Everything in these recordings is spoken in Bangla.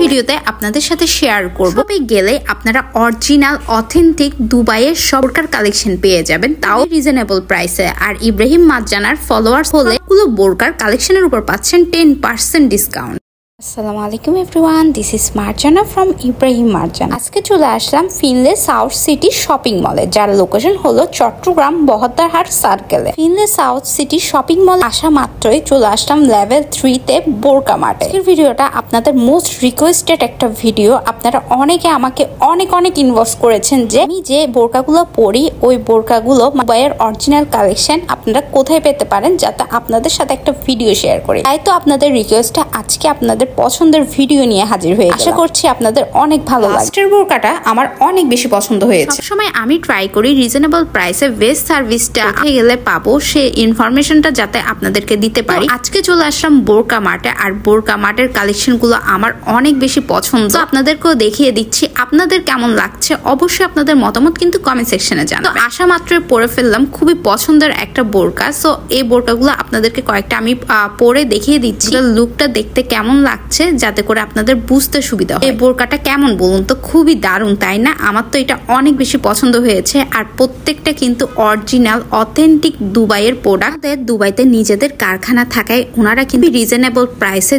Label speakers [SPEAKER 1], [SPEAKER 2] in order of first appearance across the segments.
[SPEAKER 1] ভিডিওতে আপনাদের সাথে শেয়ার করব গেলে আপনারা অরিজিনাল অথেন্টিক দুবাইয়ের সব বোরকার কালেকশন পেয়ে যাবেন, তাও রিজনেবল প্রাইসে। আর ইব্রাহিম মারজানার ফলোয়ার্স হলে পুরো বোরকার কালেকশনের উপর পাচ্ছেন 10% ডিসকাউন্ট। আসসালামু আলাইকুম everyone, this is Marjana from Ibrahim Marjana. আজকে চলে আসলাম ফিনলে সাউথ সিটি শপিং মলে, যার লোকেশন হলো চট্টগ্রাম বহদ্দারহাট সার্কেলে। Finlay south city shopping mall আসা মাত্রই চলে আসলাম লেভেল 3-তে বোরকা মার্টে। এই ভিডিওটা আপনাদের মোস্ট রিকোয়েস্টেড একটা ভিডিও। আপনারা অনেকে আমাকে অনেক ইনবক্স করেছেন যে আমি যে বোরকাগুলো পরি ওই বোরকাগুলো দুবাইয়ের অরিজিনাল কালেকশন আপনারা কোথায় পেতে পারেন, যাতে আপনাদের সাথে একটা ভিডিও শেয়ার করি। তাই তো আপনাদের রিকোয়েস্টে আজকে আপনাদের পছন্দের ভিডিও নিয়ে হাজির হয়ে আশা করছি আপনাদের অনেক ভালো লাগবে। লাস্টের বোরকাটা আমার অনেক বেশি পছন্দ হয়েছে। সবসময় আমি ট্রাই করি রিজনেবল প্রাইসে বেস্ট সার্ভিসটা কোথায় গেলে পাবো সেই ইনফরমেশনটা যাতে আপনাদেরকে দিতে পারি। আজকে চলে আসলাম বোরকা মার্টে, আর বোরকা মার্টের কালেকশন গুলো আমার অনেক বেশি পছন্দ। আপনাদেরকেও দেখিয়ে দিচ্ছি, আপনাদের কেমন লাগছে অবশ্যই আপনাদের মতামত কিন্তু কমেন্ট সেকশনে জানাবেন। তো আসা মাত্রই পরে ফেললাম খুবই পছন্দের একটা বোরকা। সো এই বোরকাগুলো আপনাদেরকে কয়েকটা আমি পরে দেখিয়ে দিচ্ছি, লুকটা দেখতে কেমন লাগছে যাতে করে আপনাদের বুঝতে সুবিধা হয়। এই বোরকাটা কেমন বলুন তো, খুবই দারুণ তাই না? আমার তো এটা অনেক বেশি পছন্দ হয়েছে। আর প্রত্যেকটা কিন্তু অরিজিনাল অথেন্টিক দুবাইয়ের প্রোডাক্ট। দুবাইতে নিজেদের কারখানা থাকায় ওনারা কিন্তু রিজনেবল প্রাইসে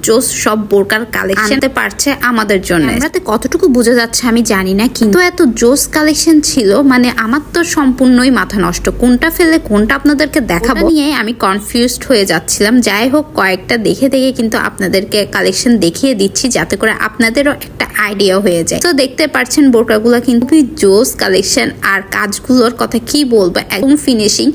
[SPEAKER 1] জোস সব বোরকার কালেকশন আনতে পারছে আমাদের জন্য। আমাদের কতটুকু বোঝা যাচ্ছে আমি জানি না, কিন্তু এত জোস কালেকশন ছিল মানে আমার তো সম্পূর্ণই মাথা নষ্ট, কোনটা ফেলে কোনটা আপনাদেরকে দেখাবো নিয়ে আমি কনফিউজড হয়ে যাচ্ছিলাম। যাই হোক, কয়েকটা দেখে কিন্তু আপনাদেরকে কালেকশন দেখিয়ে দিচ্ছি যাতে করে আপনাদেরও একটা আইডিয়া হয়ে যায়। তো দেখতে পাচ্ছেন বোরকাগুলো কিন্তু জোস কালেকশন, আর কাজগুলোর কথা কি বলবো, একদম ফিনিশিং।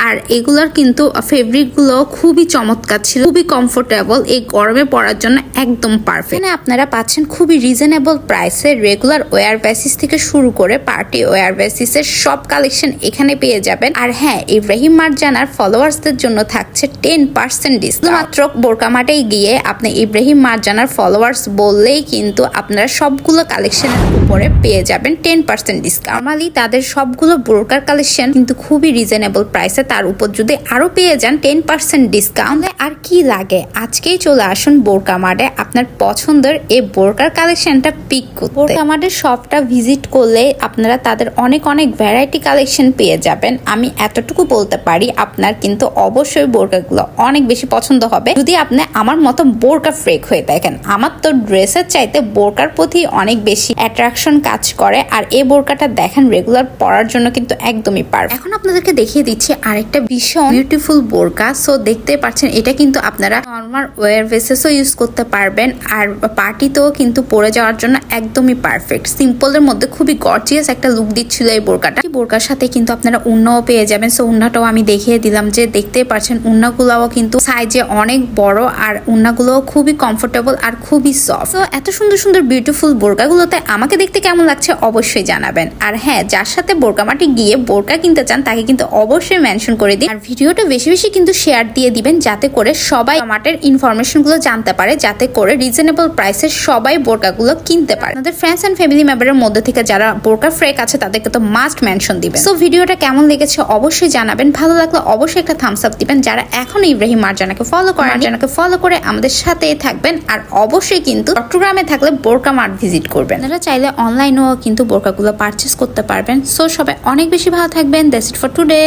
[SPEAKER 1] আর এগুলোর কিন্তু ফেব্রিক গুলো খুবই চমৎকার ছিল, খুবই কমফোর্টেবল, এই গরমে পরার জন্য একদম পারফেক্ট। আপনারা পাচ্ছেন খুবই রিজনেবল প্রাইসে রেগুলার ওয়্যার বেসিস থেকে শুরু করে পার্টি ওয়্যার বেসিসের সব কালেকশন এখানে পেয়ে যাবেন। আর হ্যাঁ, ইব্রাহিম মারজানার ফলোয়ার্সদের জন্য থাকছে 10% ডিসকাউন্ট। মাত্র বোরকা মার্টেই গিয়ে আপনি ইব্রাহিম মারজানার ফলোয়ার্স বললেই কিন্তু আপনারা সবগুলো কালেকশনের উপরে পেয়ে যাবেন 10% ডিসকাউন্ট। নরমালি তাদের সবগুলো বোরকার কালেকশন কিন্তু খুবই রিজনেবল প্রাইসে, তার উপর যদি আরো পেয়ে যান 10% ডিসকাউন্ট, আর কি লাগে? আজকেই চলে আসুন বোরকা মার্টে আপনার পছন্দের এই বোরকার কালেকশনটা পিক করতে। বোরকা মার্টের শপটা ভিজিট করলে আপনারা তাদের অনেক ভ্যারাইটি কালেকশন পেয়ে যাবেন। আমি এতটুকু বলতে পারি আপনার কিন্তু অবশ্যই বোরকাগুলো অনেক বেশি পছন্দ হবে যদি আপনি আমার মতো বোরকা ফ্রেক হয়ে দেখেন। আমার তো ড্রেসের চাইতে বোরকার প্রতি অনেক বেশি অ্যাট্রাকশন কাজ করে, আর এই বোরকাটা দেখেন রেগুলার পরার জন্য কিন্তু একদমই পারফেক্ট। এখন আপনাদেরকে দেখিয়ে দিচ্ছি আরেকটা ভীষণ বিউটিফুল বোরকা। সো দেখতে পাচ্ছেন এটা কিন্তু আপনারা নরমাল ওয়্যার বেসিসও ইউজ করতে পারবেন, আর পার্টিতেও কিন্তু পরে যাওয়ার জন্য একদমই পারফেক্ট। সিম্পলের মধ্যে খুবই গর্জিয়াস একটা লুক দিচ্ছিল এই বোরকাটা। এই বোরকার সাথে কিন্তু আপনারা উন্নাও পেয়ে যাবেন। সো উন্নাটাও আমি দেখিয়ে দিলাম যে দেখতে পাচ্ছেন উন্নাগুলাও কিন্তু সাইজে অনেক বড়, আর উন্নাগুলোও খুবই কমফোর্টেবল আর খুবই সফট। তো এত সুন্দর বিউটিফুল বোরকাগুলোতে আমাকে দেখতে কেমন লাগছে অবশ্যই জানাবেন। আর হ্যাঁ, যার সাথে বোরকা মার্টে গিয়ে বোরকা কিনতে চান তাকে কিন্তু অবশ্যই মেনশন করে দিন, আর ভিডিওটা বেশি কিন্তু শেয়ার দিয়ে দিবেন যাতে করে সবাই মার্টের ইনফরমেশন গুলো জানতে পারে, যাতে করে রিজনেবল প্রাইসে সবাই বোরকাগুলো কিনতে পারে। আপনাদের ফ্রেন্ডস এন্ড ফ্যামিলি মেম্বারের মধ্যে থেকে যারা বোরকা ফ্রেক আছে তাদেরকে তো মাস্ট মেনশন দিবেন। সো ভিডিওটা কেমন লেগেছে অবশ্যই জানাবেন, ভালো লাগলে অবশ্যই একটা থামস আপ দিবেন। যারা এখনো ইব্রাহিম মারজানাকে ফলো করেন, মারজানাকে ফলো করে আমাদের সাথেই থাকবেন। আর অবশ্যই কিন্তু চট্টগ্রামে থাকলে বোরকা মার্ট ভিজিট করবেন। আপনারা চাইলে অনলাইনেও কিন্তু বোরকাগুলো পারচেস করতে পারবেন। সো সবাই অনেক বেশি ভালো থাকবেন। That's it for today.